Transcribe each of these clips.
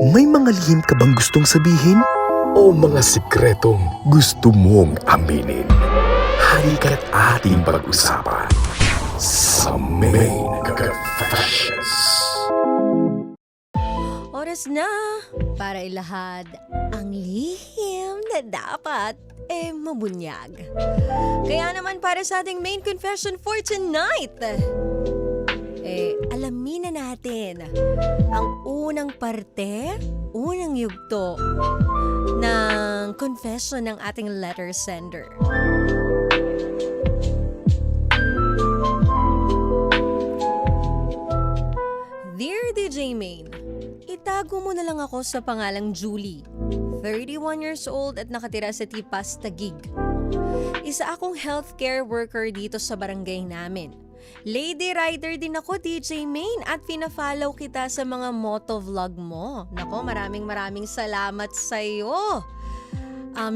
May mga lihim ka bang gustong sabihin? O mga sikretong gusto mong aminin? Halika't ating pag-usapan sa Main Confessions. Oras na para ilahad ang lihim na dapat mabunyag. Kaya naman para sa ating main confession for tonight, alamin na natin ang unang parte, unang yugto ng confession ng ating letter sender. Dear DJ Main, itago mo na lang ako sa pangalang Julie. 31 years old at nakatira sa Tipas, Taguig. Isa akong healthcare worker dito sa barangay namin. Lady rider din ako, DJ Main, at pina-follow kita sa mga motovlog mo. Nako, maraming salamat sa'yo.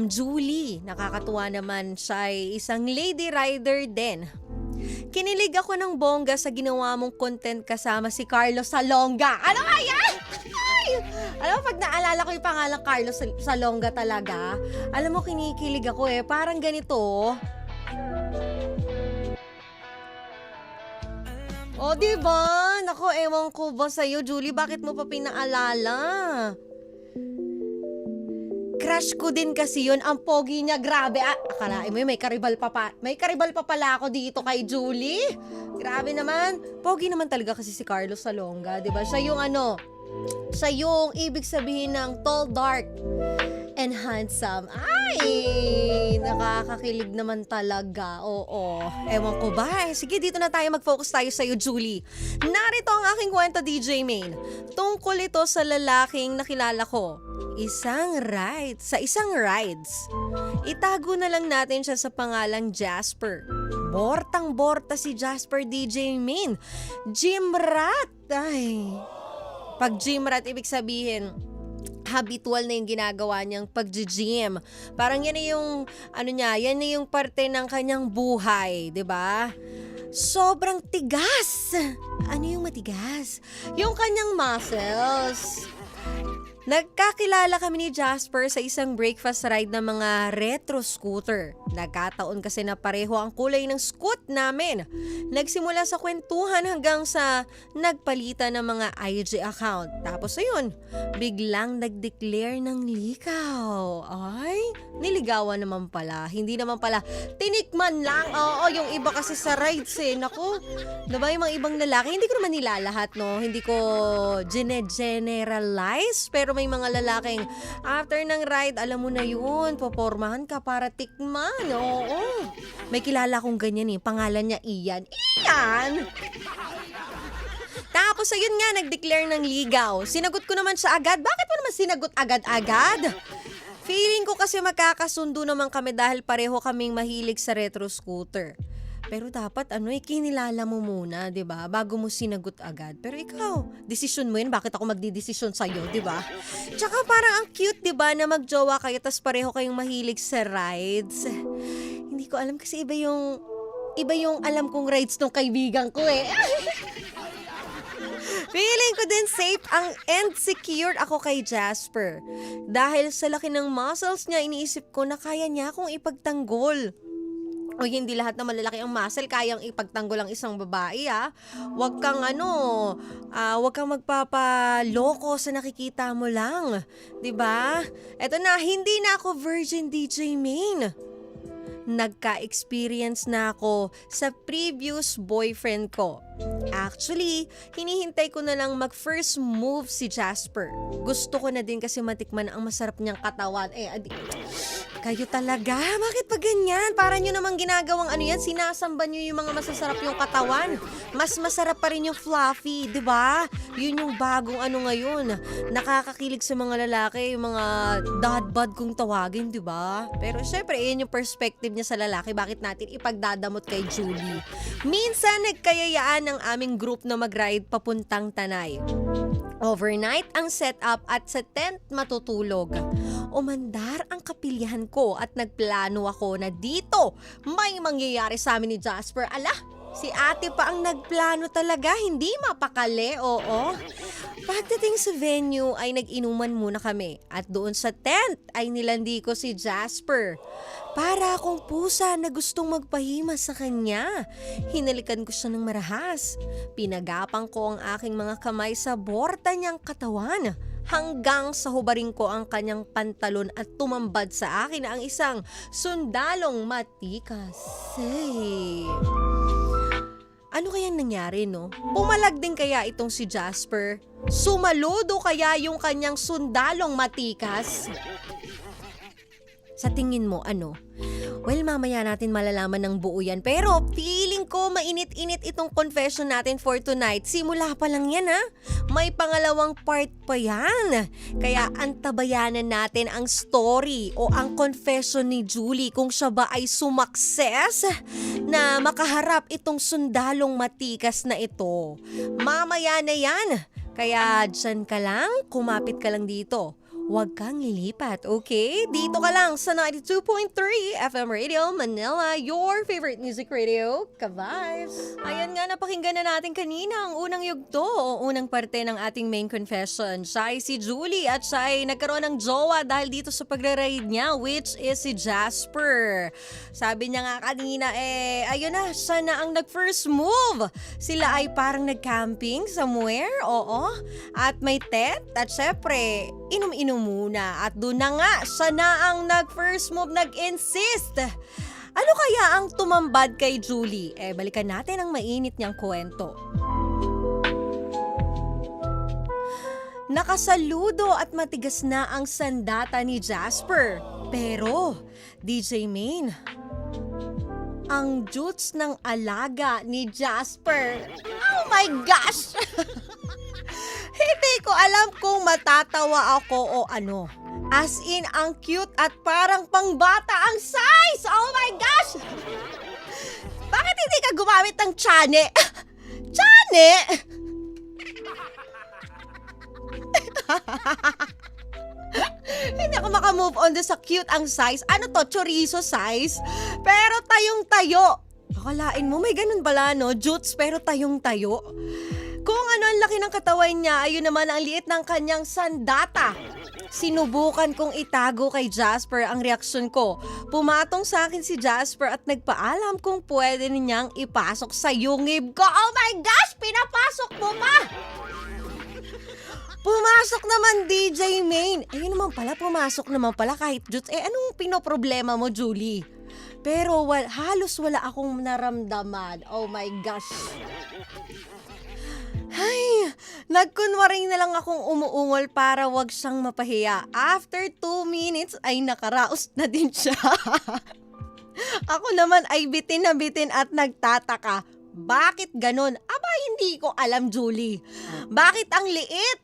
Julie, nakakatuwa naman, siya ay isang lady rider din. Kinilig ako ng bongga sa ginawa mong content kasama si Carlos Salonga. Ano nga yan? Ay! Alam mo, pag naalala ko yung pangalan Carlos Salonga talaga, alam mo, kinikilig ako Parang ganito. O, diba? Nako, ewan ko ba sa'yo, Julie, bakit mo pa pinaalala? Crush ko din kasi yun. Ang pogi niya, grabe. Akalain mo yun, may karibal pa pala ako dito kay Julie. Grabe naman. Pogi naman talaga kasi si Carlos Salonga, diba? Siya yung ibig sabihin ng tall, dark, and handsome. Ay, nakakakilig naman talaga. Oo. Ewan ko ba? Sige, dito na tayo mag-focus tayo sa'yo, Julie. Narito ang aking kwento, DJ Main. Tungkol ito sa lalaking nakilala ko. Sa isang rides. Itago na lang natin siya sa pangalang Jasper. Bortang-borta si Jasper, DJ Main. Gym rat. Ay. Pag gym rat, ibig sabihin, habitual na yung ginagawa niyang pag-gym. Parang yan na yung parte ng kanyang buhay, 'di ba? Sobrang tigas. Ano yung matigas? Yung kanyang muscles. Nagkakilala kami ni Jasper sa isang breakfast ride ng mga retro scooter. Nagkataon kasi na pareho ang kulay ng scoot namin. Nagsimula sa kwentuhan hanggang sa nagpalitan ng mga IG account. Tapos ayun, biglang nag-declare ng likaw. Ay, niligawan naman pala. Hindi naman pala tinikman lang. Oo, yung iba kasi sa rides Naku, diba yung mga ibang lalaki? Hindi ko naman nilalahat, no? Hindi ko generalize, pero may mga lalaking after ng ride, alam mo na yun, popormahan ka para tikman. Oo. May kilala kong ganyan pangalan niya Ian. Tapos ayun nga, nag-declare ng ligaw. Sinagot ko naman siya agad. Bakit mo naman sinagot agad-agad? Feeling ko kasi magkakasundo naman kami dahil pareho kaming mahilig sa retro scooter. Pero dapat kinilala mo muna, 'di ba? Bago mo sinagot agad. Pero ikaw, desisyon mo 'yun, bakit ako magdidesisyon sa iyo, 'di ba? Tsaka parang ang cute, 'di ba, na magjowa kayo tas pareho kayong mahilig sa rides. Hindi ko alam kasi iba yung alam kong rides ng kaibigan ko Feeling ko din safe and secure ako kay Jasper. Dahil sa laki ng muscles niya, iniisip ko na kaya niya akong ipagtanggol. O hindi lahat na malalaki ang muscle kayang ipagtanggol ang isang babae Huwag kang huwag kang magpapaloko sa nakikita mo lang, 'di ba? Eto na, hindi na ako virgin, DJ Main. Nagka-experience na ako sa previous boyfriend ko. Actually, hinihintay ko na lang mag-first move si Jasper. Gusto ko na din kasi matikman ang masarap niyang katawan. Kayo talaga? Bakit pa ganyan? Para nyo namang ginagawang sinasamba nyo yung mga masasarap yung katawan. Mas masarap pa rin yung fluffy, di ba? Yun yung bagong ngayon. Nakakakilig sa mga lalaki, yung mga dad bod kung tawagin, di ba? Pero syempre, yun yung perspective niya sa lalaki. Bakit natin ipagdadamot kay Julie? Minsan, nagkayayaan ng aming group na mag-ride papuntang Tanay. Overnight ang setup at sa tent matutulog. Umandar ang kapilyahan ko at nagplano ako na dito may mangyayari sa amin ni Jasper. Ala, Si ate pa ang nagplano talaga, hindi mapakali, oo. Pagdating sa venue ay nag-inuman muna kami at doon sa tent ay nilandi ko si Jasper. Para akong pusa na gustong magpahimas sa kanya. Hinalikan ko siya ng marahas. Pinagapang ko ang aking mga kamay sa borta niyang katawan. Hanggang sa hubaring ko ang kanyang pantalon at tumambad sa akin ang isang sundalong matikas. Ano kayang nangyari, no? Pumalag din kaya itong si Jasper? Sumaludo kaya yung kanyang sundalong matikas? Sa tingin mo, ano? Well, mamaya natin malalaman ng buo yan. Pero feeling ko mainit-init itong confession natin for tonight. Simula pa lang yan, ha? May pangalawang part pa yan. Kaya antabayanan natin ang story o ang confession ni Julie kung siya ba ay sumakses na makaharap itong sundalong matikas na ito. Mamaya na yan. Kaya dyan ka lang, kumapit ka lang dito. Huwag kang lilipat, okay? Dito ka lang sa 92.3 FM Radio Manila, your favorite music radio, Ka-Vibes. Ayan nga, napakinggan na natin kanina ang unang yugto o unang parte ng ating main confession. Siya ay si Julie at siya ay nagkaroon ng jowa dahil dito sa pagra-raid niya, which is si Jasper. Sabi niya nga kanina, ayun na, siya na ang nag-first move. Sila ay parang nag-camping somewhere, oo. At may tent at syempre, inom-inom muna at doon na nga siya na ang nag-first move, nag-insist. Ano kaya ang tumambad kay Julie? Balikan natin ang mainit niyang kwento. Nakasaludo at matigas na ang sandata ni Jasper. Pero, DJ Main, ang jutes ng alaga ni Jasper. Oh my gosh! Hindi ko alam kung matatawa ako o ano. As in, ang cute at parang pangbata ang size! Oh my gosh! Bakit hindi ka gumamit ng tsane? Tsane? Hindi ako makamove on do sa cute ang size. Ano to? Chorizo size? Pero tayong-tayo. Akalain mo, may ganun pala, no? Jutes pero tayong-tayo. Kung ano ang laki ng katawan niya, ayun naman ang liit ng kanyang sandata. Sinubukan kong itago kay Jasper ang reaksyon ko. Pumatong sa akin si Jasper at nagpaalam kung pwede niyang ipasok sa yungib ko. Oh my gosh! Pinapasok mo pa! Pumasok naman, DJ Main. Ayun naman pala, pumasok naman pala kahit jutes. Anong pinoproblema mo, Julie? Pero halos wala akong naramdaman. Oh my gosh. Ay, nagkunwaring na lang akong umuungol para wag siyang mapahiya. After 2 minutes ay nakaraos na din siya. Ako naman ay bitin na bitin at nagtataka. Bakit ganun? Aba, hindi ko alam, Julie. Bakit ang liit?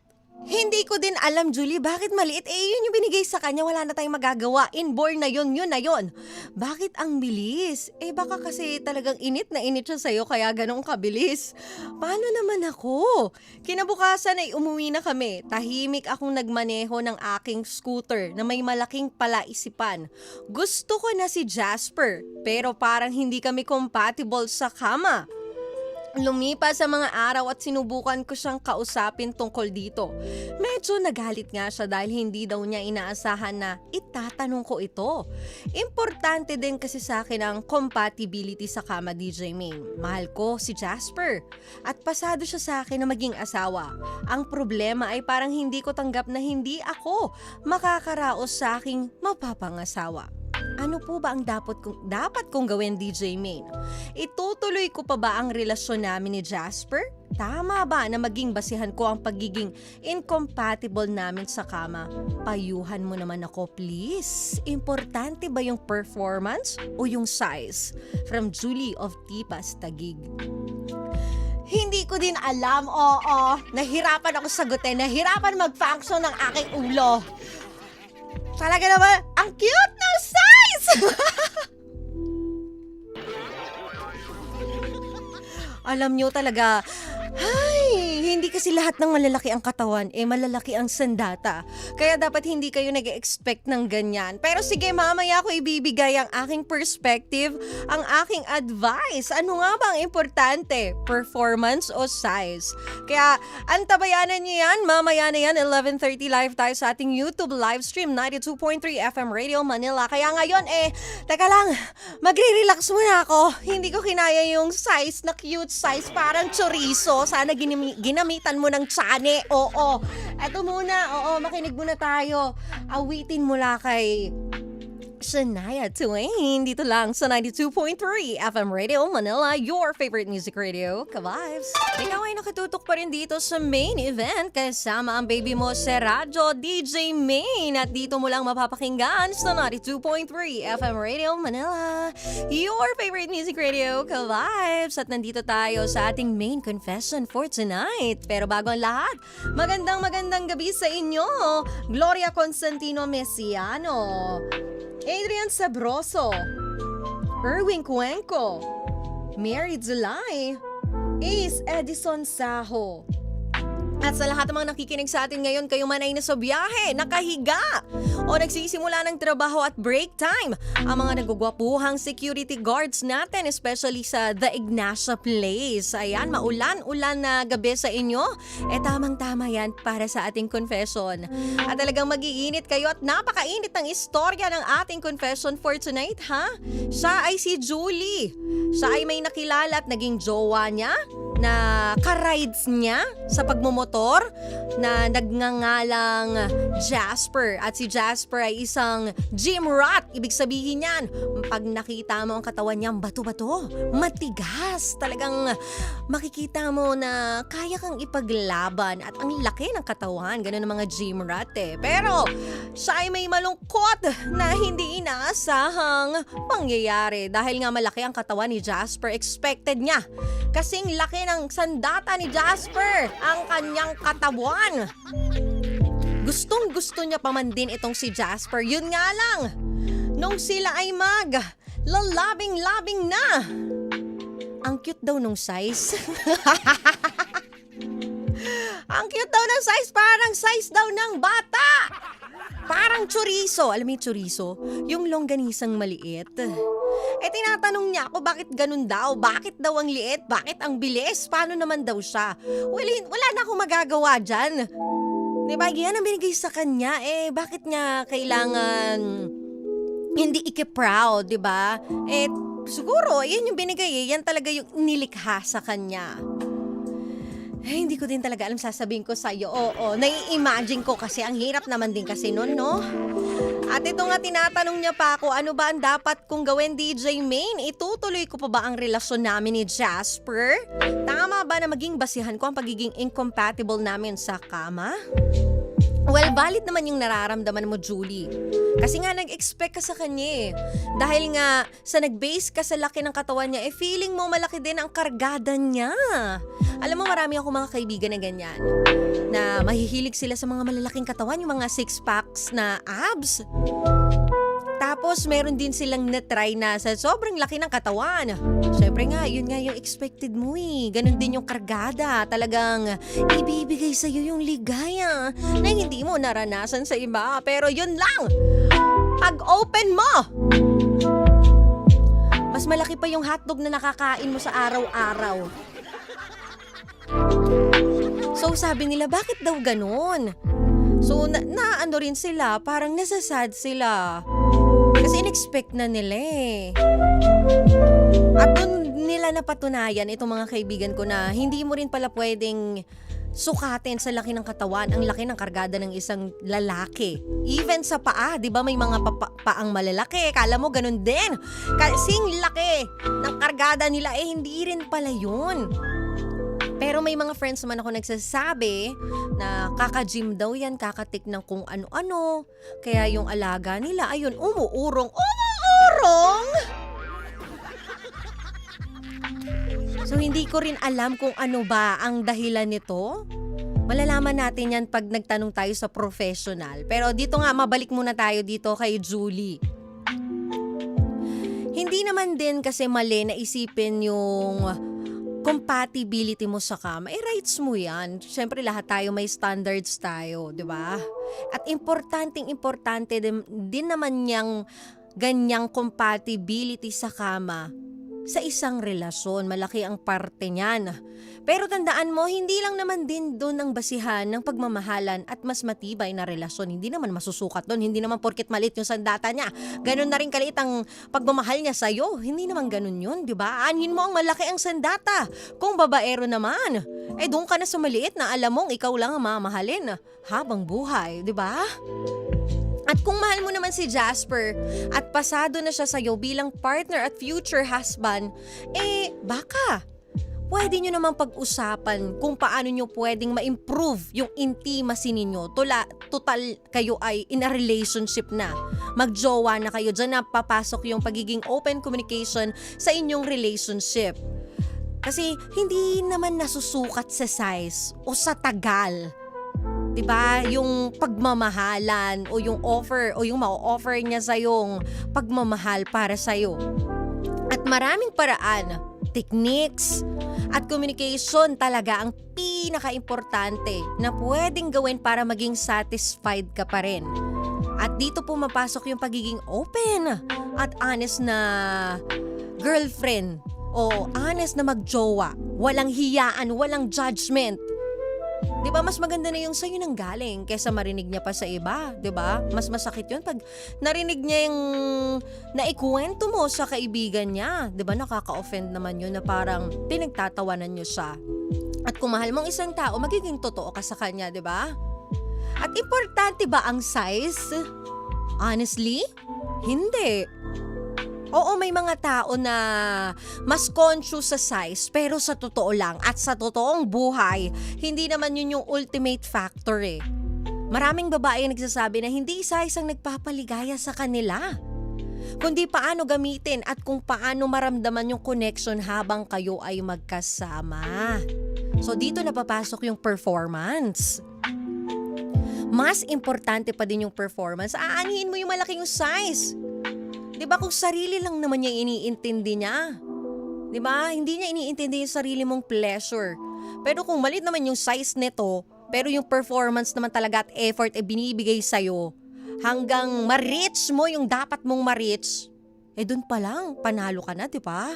Hindi ko din alam, Julie, bakit maliit? Yun yung binigay sa kanya, wala na tayong magagawa. Inborn na yun na yun. Bakit ang bilis? Baka kasi talagang init na init siya sa'yo, kaya ganun kabilis. Paano naman ako? Kinabukasan ay umuwi na kami. Tahimik akong nagmaneho ng aking scooter na may malaking palaisipan. Gusto ko na si Jasper, pero parang hindi kami compatible sa kama. Lumipas sa mga araw at sinubukan ko siyang kausapin tungkol dito. Medyo nagalit nga siya dahil hindi daw niya inaasahan na itatanong ko ito. Importante din kasi sa akin ang compatibility sa kama, DJ Main. Mahal ko si Jasper at pasado siya sa akin na maging asawa. Ang problema ay parang hindi ko tanggap na hindi ako makakaraos sa aking mapapangasawa. Ano po ba ang dapat kong gawin, DJ Main? Itutuloy ko pa ba ang relasyon namin ni Jasper? Tama ba na maging basihan ko ang pagiging incompatible namin sa kama? Payuhan mo naman ako, please. Importante ba yung performance o yung size? From Julie of Tipas, Taguig. Hindi ko din alam, oo. Nahirapan ako sagutin, nahirapan mag-function ng aking ulo. Talaga naman, ang cute ng size! Alam nyo talaga, ay, hindi kasi lahat ng malalaki ang katawan, malalaki ang sandata. Kaya dapat hindi kayo nag-expect ng ganyan. Pero sige, mamaya ko ibibigay ang aking perspective, ang aking advice. Ano nga ba ang importante? Performance o size? Kaya, antabayanan nyo yan. Mamaya na yan, 11:30 live tayo sa ating YouTube live stream, 92.3 FM Radio Manila. Kaya ngayon, teka lang, magre-relax muna ako. Hindi ko kinaya yung size na cute size, parang chorizo. Sana ginamitan mo ng tsane. Oo. Eto muna. Oo, makinig muna tayo. Awitin mula kay Shania Twain. Dito lang sa 92.3 FM Radio Manila, your favorite music radio, ka-vibes. Ikaw ay nakatutok pa rin dito sa main event kasama ang baby mo si Radyo DJ Main. At dito mo lang mapapakinggan sa 92.3 FM Radio Manila, your favorite music radio, ka-vibes. At nandito tayo sa ating main confession for tonight. Pero bago ang lahat, magandang gabi sa inyo. Gloria Constantino Mesiano, Adrian Sabroso, Erwin Cuenco, Mary Zulay, Ace Edison Saho. At sa lahat ng mga nakikinig sa atin ngayon, kayo man ay nasa biyahe, nakahiga, o nagsisimula ng trabaho at break time, ang mga nagugwapuhang security guards natin, especially sa The Ignacia Place. Ayan, maulan-ulan na gabi sa inyo. Tamang-tama yan para sa ating confession. At talagang mag-iinit kayo at napakainit ng istorya ng ating confession for tonight, ha? Siya ay si Julie. Siya ay may nakilala at naging jowa niya na ka-rides niya sa pagmumotor na nagngangalang Jasper. At si Jasper ay isang gym rat. Ibig sabihin yan, pag nakita mo ang katawan niya, bato-bato, matigas. Talagang makikita mo na kaya kang ipaglaban at ang laki ng katawan. Ganun ang mga gym rat Pero siya ay may malungkot na hindi inaasahang pangyayari. Dahil nga malaki ang katawan ni Jasper, expected niya. Kasing laki ng sandata ni Jasper ang kanyang katawan. Gustong-gusto niya pa man din itong si Jasper. Yun nga lang, nung sila ay lalabing-labing na. Ang cute daw nung size. Ang cute daw ng size, parang size daw ng bata. Parang chorizo. Alam mo yung chorizo? Yung longganisang maliit. Tinatanong niya ako bakit ganun daw? Bakit daw ang liit? Bakit ang bilis? Paano naman daw siya? Well, wala na akong magagawa dyan. Diba? Yan ang binigay sa kanya. Bakit niya kailangan hindi iki-proud, diba? Siguro, yan yung binigay. Yan talaga yung nilikha sa kanya. Hindi ko din talaga alam sasabihin ko sa'yo. Oo, nai-imagine ko kasi ang hirap naman din kasi nun, no? At ito nga, tinatanong niya pa ako, ano ba ang dapat kong gawin, DJ Main? Itutuloy ko pa ba ang relasyon namin ni Jasper? Tama ba na maging basihan ko ang pagiging incompatible namin sa kama? Well, valid naman yung nararamdaman mo, Julie. Kasi nga nag-expect ka sa kanya Dahil nga sa nag-base ka sa laki ng katawan niya, feeling mo malaki din ang kargada niya. Alam mo, marami ako mga kaibigan na ganyan. Na mahihilig sila sa mga malalaking katawan, yung mga six-packs na abs. Tapos meron din silang na-try na sa sobrang laki ng katawan. Syempre nga, yun nga yung expected mo Ganon din yung kargada. Talagang ibibigay sa'yo yung ligaya na hindi mo naranasan sa iba. Pero yun lang, pag-open mo, mas malaki pa yung hotdog na nakakain mo sa araw-araw. So sabi nila, bakit daw ganon? So na ano rin sila, parang nasasad sila. Kasi in-expect na nila At doon nila napatunayan itong mga kaibigan ko na hindi mo rin pala pwedeng sukatin sa laki ng katawan, ang laki ng kargada ng isang lalaki. Even sa paa, di ba may mga paang malalaki, kala mo ganun din. Kasing laki ng kargada nila, hindi rin pala yun. Pero may mga friends naman ako nagsasabi na kaka-gym daw yan, kakatik ng kung ano-ano. Kaya yung alaga nila, ayun, umuurong. Umuurong! So hindi ko rin alam kung ano ba ang dahilan nito. Malalaman natin yan pag nagtanong tayo sa professional. Pero dito nga, mabalik muna tayo dito kay Julie. Hindi naman din kasi mali na isipin yung compatibility mo sa kama, rights mo yan. Siyempre lahat tayo may standards tayo, di ba? At importante din naman niyang ganyang compatibility sa kama sa isang relasyon. Malaki ang parte niyan. Pero tandaan mo, hindi lang naman din doon ang basihan ng pagmamahalan at mas matibay na relasyon. Hindi naman masusukat doon. Hindi naman porket maliit yung sandata niya, ganun na rin kaliit ang pagmamahal niya sa'yo. Hindi naman ganun yun, di ba? Aanhin mo ang malaki ang sandata. Kung babaero naman, doon ka na sa maliit na alam mong ikaw lang ang mamahalin habang buhay, di ba? At kung mahal mo naman si Jasper at pasado na siya sa'yo bilang partner at future husband, baka pwede nyo naman pag-usapan kung paano nyo pwedeng ma-improve yung intimacy ninyo. Total kayo ay in a relationship na. Magjowa na kayo. Diyan na papasok yung pagiging open communication sa inyong relationship. Kasi hindi naman nasusukat sa size o sa tagal. Diba? Yung pagmamahalan o yung offer o yung ma-offer niya sa yung pagmamahal para sa'yo. At maraming paraan, techniques, at communication talaga ang pinaka-importante na pwedeng gawin para maging satisfied ka pa rin. At dito pumapasok yung pagiging open at honest na girlfriend o honest na magjowa. Walang hiyaan, walang judgment. Diba, mas maganda na yung sa'yo nang galing kaysa marinig niya pa sa iba, diba? Mas masakit yun pag narinig niya yung naikwento mo sa kaibigan niya. Diba, nakaka-offend naman yun na parang pinagtatawanan niyo siya. At kung mahal mong isang tao, magiging totoo ka sa kanya, diba? At importante ba ang size? Honestly, hindi. Oo, may mga tao na mas conscious sa size, pero sa totoo lang at sa totoong buhay, hindi naman yun yung ultimate factor eh. Maraming babae ang nagsasabi na hindi size ang nagpapaligaya sa kanila, kundi paano gamitin at kung paano maramdaman yung connection habang kayo ay magkasama. So dito napapasok yung performance. Mas importante pa din yung performance. Aanhin mo yung malaking size. Diba kung sarili lang naman niya iniintindi niya? Diba? Hindi niya iniintindi yung sarili mong pleasure. Pero kung maliit naman yung size nito, pero yung performance naman talaga at effort binibigay sa'yo, hanggang ma-reach mo yung dapat mong ma-reach, dun pa lang, panalo ka na, diba?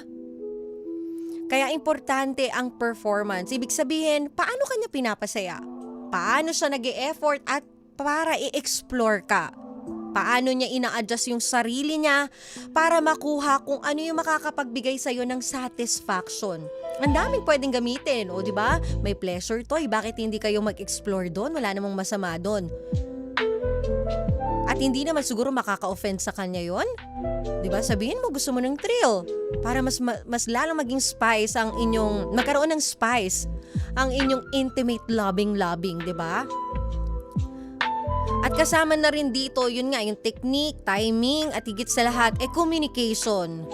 Kaya importante ang performance. Ibig sabihin, paano kanya pinapasaya? Paano siya nag-e-effort at para i-explore ka? Paano niya ina-adjust yung sarili niya para makuha kung ano yung makakapagbigay sa'yo ng satisfaction. Ang daming pwedeng gamitin, o diba? May pleasure toy, bakit hindi kayo mag-explore doon? Wala namang masama doon. At hindi naman siguro makaka-offend sa kanya yon. Diba? Sabihin mo gusto mo ng thrill para mas lalong maging spice ang inyong, magkaroon ng spice ang inyong intimate loving, diba? At kasama na rin dito, yun nga, yung technique, timing, at higit sa lahat, communication.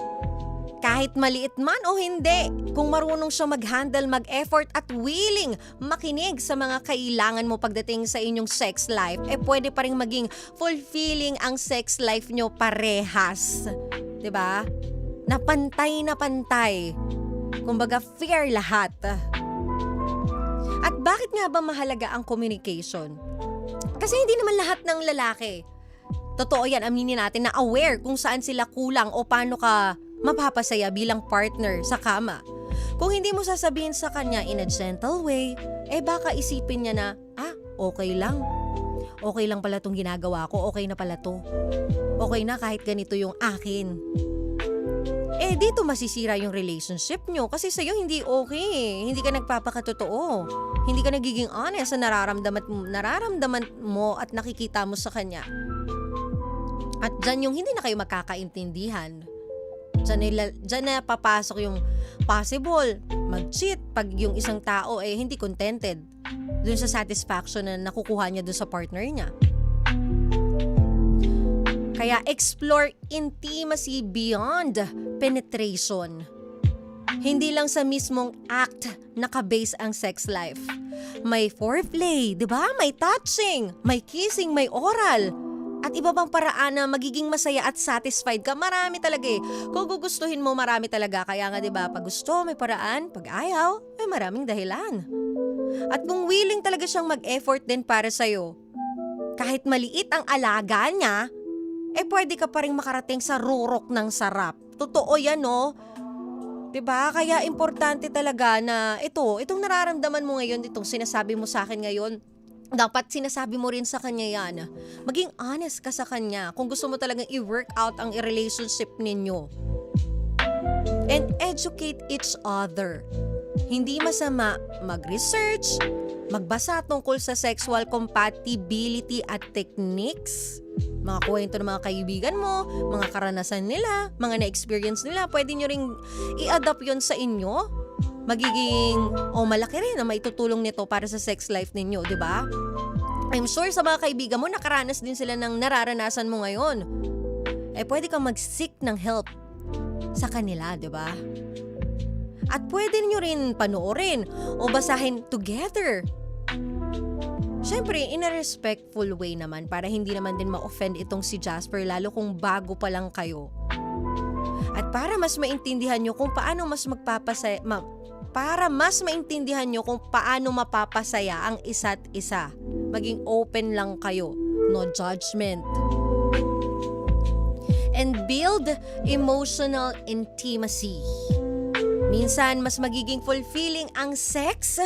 Kahit maliit man o hindi, kung marunong siya mag-handle, mag-effort at willing makinig sa mga kailangan mo pagdating sa inyong sex life, pwede pa rin maging fulfilling ang sex life nyo parehas. Diba? Na pantay. Kumbaga, fair lahat. At bakit nga ba mahalaga ang communication? Kasi hindi naman lahat ng lalaki, totoo yan, aminin natin, na aware kung saan sila kulang o paano ka mapapasaya bilang partner sa kama. Kung hindi mo sasabihin sa kanya in a gentle way, baka isipin niya na, okay lang. Okay lang pala itong ginagawa ko, okay na pala to. Okay na kahit ganito yung akin. Dito masisira yung relationship nyo kasi sa'yo hindi okay. Hindi ka nagpapakatotoo. Hindi ka nagiging honest sa nararamdaman mo at nakikita mo sa kanya. At dyan yung hindi na kayo magkakaintindihan. Dyan na papasok yung possible mag-cheat pag yung isang tao hindi contented dun sa satisfaction na nakukuha niya dun sa partner niya. Kaya explore intimacy beyond penetration. Hindi lang sa mismong act naka-base ang sex life. May foreplay, di ba? May touching, may kissing, may oral. At iba pang paraan na magiging masaya at satisfied ka. Marami talaga eh. Kung gugustuhin mo, marami talaga. Kaya nga 'di ba, pag gusto may paraan, pag ayaw, may maraming dahilan. At kung willing talaga siyang mag-effort din para sa'yo, kahit maliit ang alaga niya, pwede ka pa rin makarating sa rurok ng sarap. Totoo yan, no? 'Di ba? Kaya importante talaga na itong nararamdaman mo ngayon, itong sinasabi mo sa akin ngayon, dapat sinasabi mo rin sa kanya yan. Maging honest ka sa kanya kung gusto mo talagang i-work out ang relationship ninyo. And educate each other. Hindi masama mag-research, magbasa tungkol sa sexual compatibility at techniques, mga kwento ng mga kaibigan mo, mga karanasan nila, mga na-experience nila, pwede nyo ring i-adapt yon sa inyo. Magiging, malaki rin na maitutulong nito para sa sex life ninyo, di ba? I'm sure sa mga kaibigan mo, nakaranas din sila ng nararanasan mo ngayon. Pwede kang mag-seek ng help sa kanila, di ba? At pwede nyo rin panoorin o basahin together. Siyempre, in a respectful way naman para hindi naman din ma-offend itong si Jasper lalo kung bago pa lang kayo. At para mas maintindihan nyo kung paano mapapasaya ang isa't isa. Maging open lang kayo, no judgment. And build emotional intimacy. Minsan, mas magiging fulfilling ang sex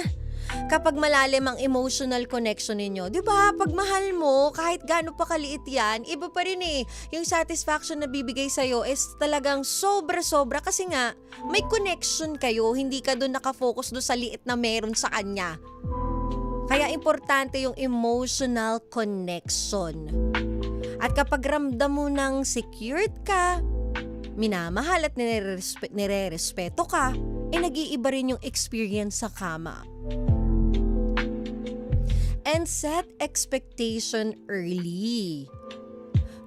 kapag malalim ang emotional connection ninyo. Diba? Pag mahal mo, kahit gaano pa kaliit yan, iba pa rin eh. Yung satisfaction na bibigay sa'yo is talagang sobra-sobra kasi nga, may connection kayo. Hindi ka doon nakafocus doon sa liit na meron sa kanya. Kaya importante yung emotional connection. At kapag ramdam mo ng secured ka, minamahal at nire-respeto ka, nag-iiba rin yung experience sa kama. And set expectation early.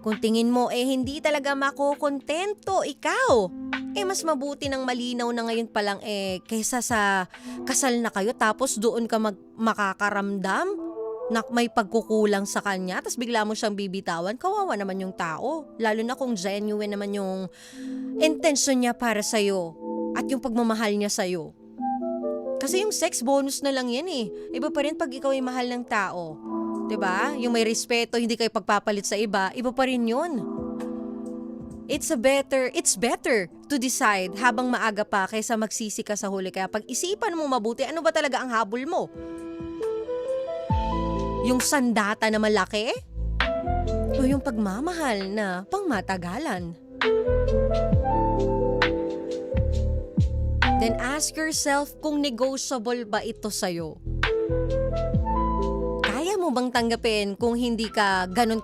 Kung tingin mo hindi talaga makokontento ikaw, mas mabuti ng malinaw na ngayon pa lang kaysa sa kasal na kayo tapos doon ka makakaramdam na may pagkukulang sa kanya tapos bigla mo siyang bibitawan, kawawa naman yung tao. Lalo na kung genuine naman yung intention niya para sa'yo at yung pagmamahal niya sa'yo. Kasi yung sex bonus na lang yan eh. Iba pa rin pag ikaw ay mahal ng tao. 'Di ba? Yung may respeto, hindi kayo pagpapalit sa iba pa rin yun. It's better to decide habang maaga pa kaysa magsisi ka sa huli. Kaya pag-isipan mo mabuti, ano ba talaga ang habol mo? Yung sandata na malaki? O yung pagmamahal na pangmatagalan? Then ask yourself kung negotiable ba ito sa'yo. Kaya mo bang tanggapin kung hindi ka ganun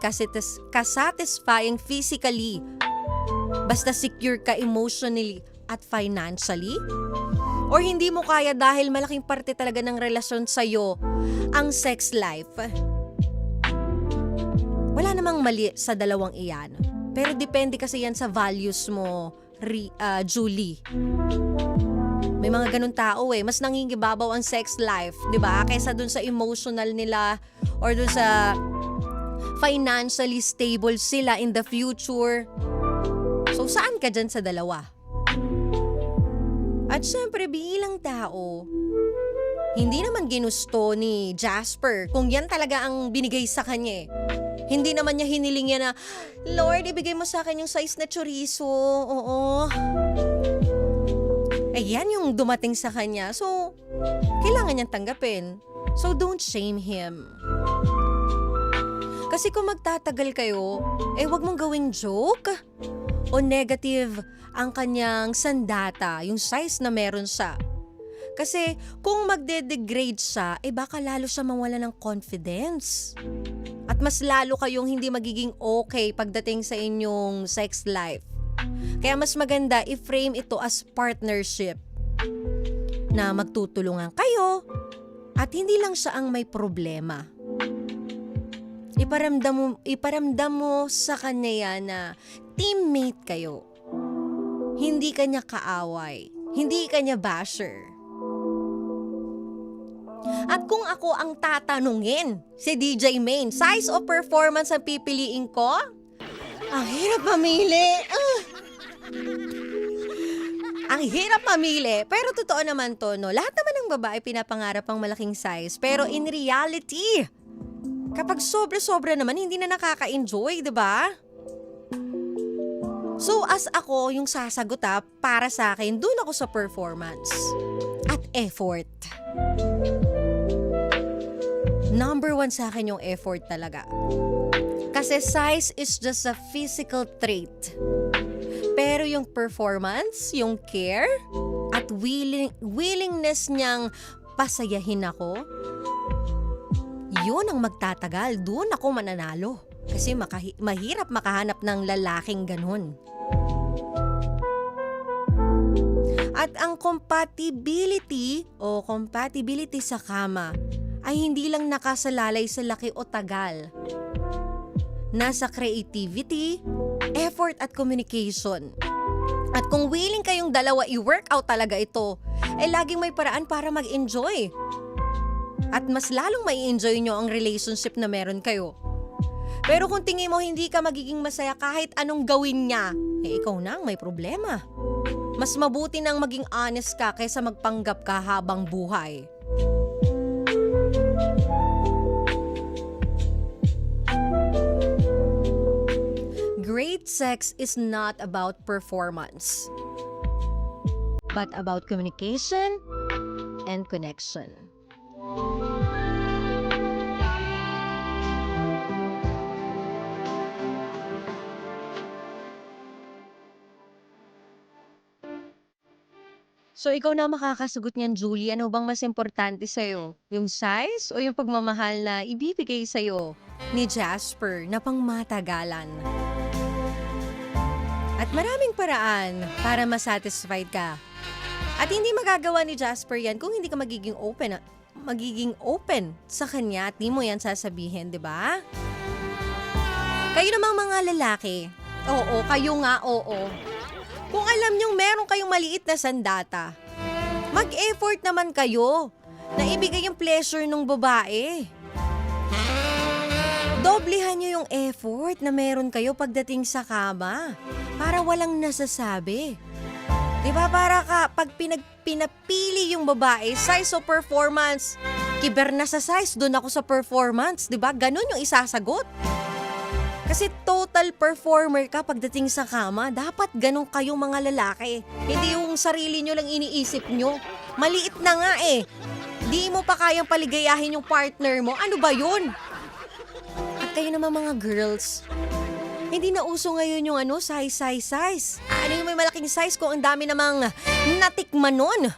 kasatisfying physically? Basta secure ka emotionally at financially? Or hindi mo kaya dahil malaking parte talaga ng relasyon sa'yo ang sex life? Wala namang mali sa dalawang iyan. Pero depende kasi yan sa values mo, Julie. May mga ganun tao mas nangingibabaw ang sex life, 'di ba? Kaysa dun sa emotional nila or dun sa financially stable sila in the future. So saan ka dyan sa dalawa? At syempre bilang tao, hindi naman ginusto ni Jasper kung yan talaga ang binigay sa kanya. Hindi naman niya hiniling yan na, Lord, ibigay mo sa akin yung size na chorizo. Oo. Yan yung dumating sa kanya. So, kailangan niyang tanggapin. So, don't shame him. Kasi kung magtatagal kayo, wag mong gawing joke o negative ang kanyang sandata, yung size na meron siya. Kasi kung magde-degrade siya, baka lalo siya mawala ng confidence. At mas lalo kayong hindi magiging okay pagdating sa inyong sex life. Kaya mas maganda i-frame ito as partnership na magtutulungan kayo at hindi lang siya ang may problema. Iparamdam mo sa kanya yan na teammate kayo. Hindi kanya kaaway, hindi kanya basher. At kung ako ang tatanungin, si DJ Main, size o performance ang pipiliin ko? Ang hirap mamili. Ang hirap mamili. Pero totoo naman to, no? Lahat naman ng babae pinapangarap ang malaking size. Pero in reality, kapag sobra-sobra naman, hindi na nakaka-enjoy, di ba? So as ako yung sasagot para sa akin, dun ako sa performance at effort. Number 1 sa akin yung effort talaga. Kasi size is just a physical trait. Pero yung performance, yung care, at willingness niyang pasayahin ako, yun ang magtatagal. Doon ako mananalo. Kasi mahirap makahanap ng lalaking ganun. At ang compatibility sa kama ay hindi lang nakasalalay sa laki o tagal. Nasa creativity, effort at communication. At kung willing kayong dalawa i-workout talaga ito, laging may paraan para mag-enjoy. At mas lalong mai-enjoy nyo ang relationship na meron kayo. Pero kung tingin mo hindi ka magiging masaya kahit anong gawin niya, ikaw na ang may problema. Mas mabuti nang maging honest ka kaysa magpanggap ka habang buhay. Great sex is not about performance, but about communication and connection. So ikaw na makakasagot niyan, Julie. Ano bang mas importante sa'yo? Yung size o yung pagmamahal na ibibigay sa'yo ni Jasper na pangmatagalan? At maraming paraan para masatisfied ka. At hindi magagawa ni Jasper yan kung hindi ka magiging open sa kanya at di mo yan sasabihin, di ba? Kayo namang mga lalaki, kayo nga, kung alam niyong meron kayong maliit na sandata, mag-effort naman kayo na ibigay yung pleasure ng babae. Doblehan niyo yung effort na meron kayo pagdating sa kama para walang nasasabi. Diba para pag pinapili yung babae, size o performance, kiber na sa size, doon ako sa performance. Diba? Ganun yung isasagot. Kasi total performer ka pagdating sa kama, dapat ganun kayong mga lalaki. Hindi yung sarili nyo lang iniisip nyo. Maliit na nga Di mo pa kayang paligayahin yung partner mo. Ano ba yun? At kayo naman mga girls, hindi na uso ngayon yung size. Ano yung may malaking size kung ang dami namang natikman nun?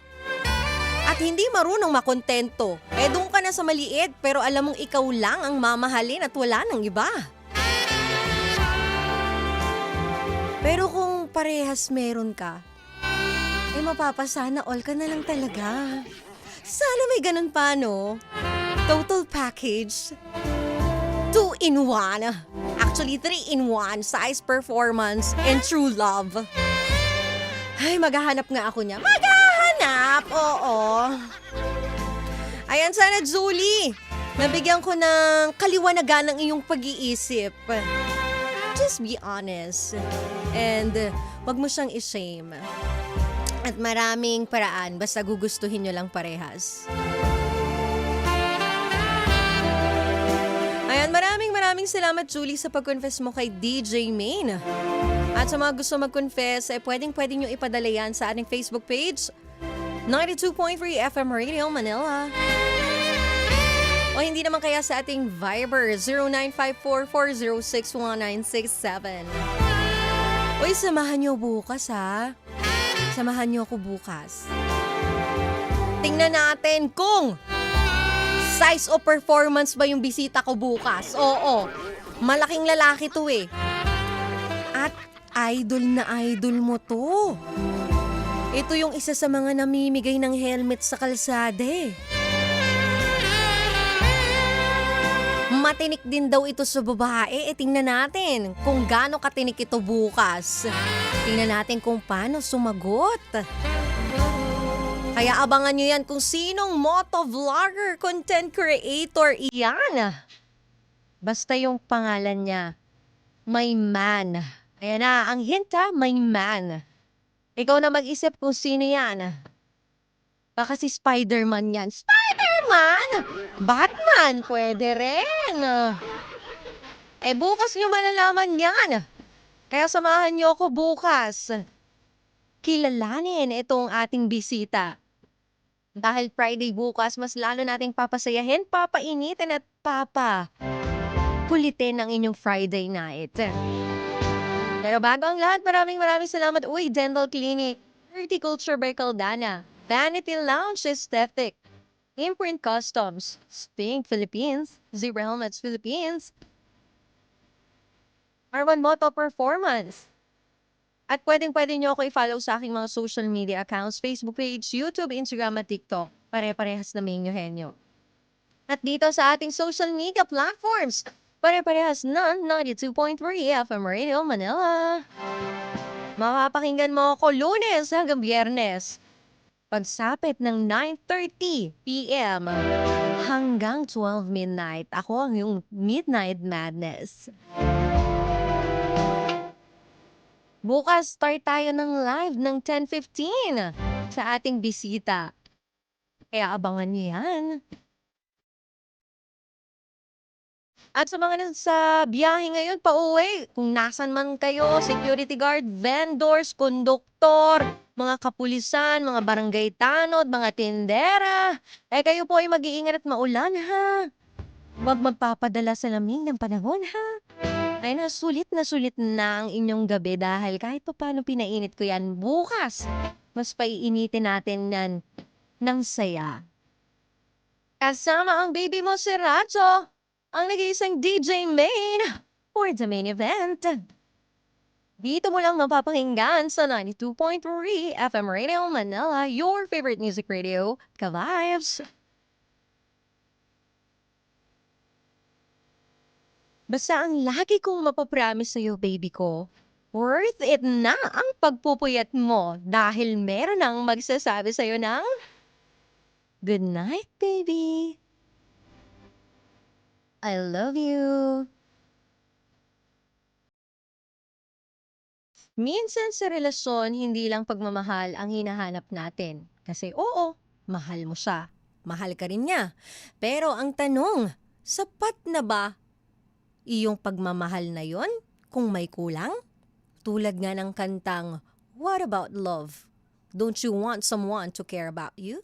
At hindi marunong makontento. Doon ka na sa maliit pero alam mong ikaw lang ang mamahalin at wala nang iba. Pero kung parehas meron ka, mapapasana all ka na lang talaga. Sana may ganun pa, no? Total package. 2-in-1. Actually, 3-in-1. Size, performance, and true love. Ay, maghahanap nga ako niya. Maghahanap! Oo. Ayan, sana, Julie. Nabigyan ko ng kaliwanagan ng iyong pag-iisip. Just be honest. And wag mo siyang i-shame. At maraming paraan, basta gugustuhin nyo lang parehas. Ayan, maraming salamat, Julie, sa pag-confess mo kay DJ Main. At sa mga gusto mag-confess, pwedeng nyo ipadala yan sa ating Facebook page, 92.3 FM Radio Manila. O hindi naman kaya sa ating Viber, 0954-406-1967. Uy, samahan nyo bukas Samahan nyo ako bukas. Tingnan natin kung size o performance ba yung bisita ko bukas. Oo, malaking lalaki to At idol na idol mo to. Ito yung isa sa mga namimigay ng helmet sa kalsada Matinik din daw ito sa babae. Tingnan natin kung gaano katinik ito bukas. Tingnan natin kung paano sumagot. Kaya abangan nyo yan kung sinong motovlogger, content creator iyan. Basta yung pangalan niya, may man. Ayan na, ang hint ha, may man. Ikaw na mag-isip kung sino yan. Baka si Spider-Man yan. Spider-Man? Batman, pwede rin. Bukas nyo malalaman yan. Kaya samahan nyo ako bukas. Kilalanin itong ating bisita. Dahil Friday bukas, mas lalo nating papasayahin, papainitin at kulitin ang inyong Friday night. Pero bago ang lahat, maraming salamat. Uy, Dental Clinic, Horticulture by Caldana, Vanity Lounge Aesthetic, Imprint Customs, Spink Philippines, Zebra Helmets Philippines, R1 Moto Performance. At pwede nyo ako i-follow sa aking mga social media accounts, Facebook page, YouTube, Instagram at TikTok. Pare-parehas na Minyo Henyo. At dito sa ating social media platforms, pare-parehas na 92.3 FM Radio Manila. Makapakinggan mo ako Lunes hanggang Biyernes. Pagsapit ng 9:30 PM hanggang 12 midnight. Ako ang yung Midnight Madness. Bukas, start tayo ng live ng 10:15 sa ating bisita. Kaya abangan niyo yan. At sa mga nasa biyahe ngayon, pauwi, kung nasan man kayo, security guard, vendors, konduktor, mga kapulisan, mga barangay tanod, mga tindera, kayo po ay mag-iingat at maulan, ha? Huwag magpapadala sa lamig ng panahon, ha? Ay sulit na ang inyong gabi dahil kahit pa paano pinainit ko yan bukas. Mas paiinitin natin yan ng saya. Kasama ang baby mo si Racho, ang nag-iisang DJ main for the main event. Dito mo lang mapapakinggan sa 92.3 FM Radio Manila, your favorite music radio, Ka-Vibes. Basta ang lagi kong mapapromise sa'yo, baby ko, worth it na ang pagpupuyat mo dahil meron nang magsasabi sa'yo ng good night, baby. I love you. Minsan sa relasyon, hindi lang pagmamahal ang hinahanap natin. Kasi oo, mahal mo siya. Mahal ka rin niya. Pero ang tanong, sapat na ba iyong pagmamahal na yon kung may kulang? Tulad nga ng kantang, What About Love? Don't you want someone to care about you?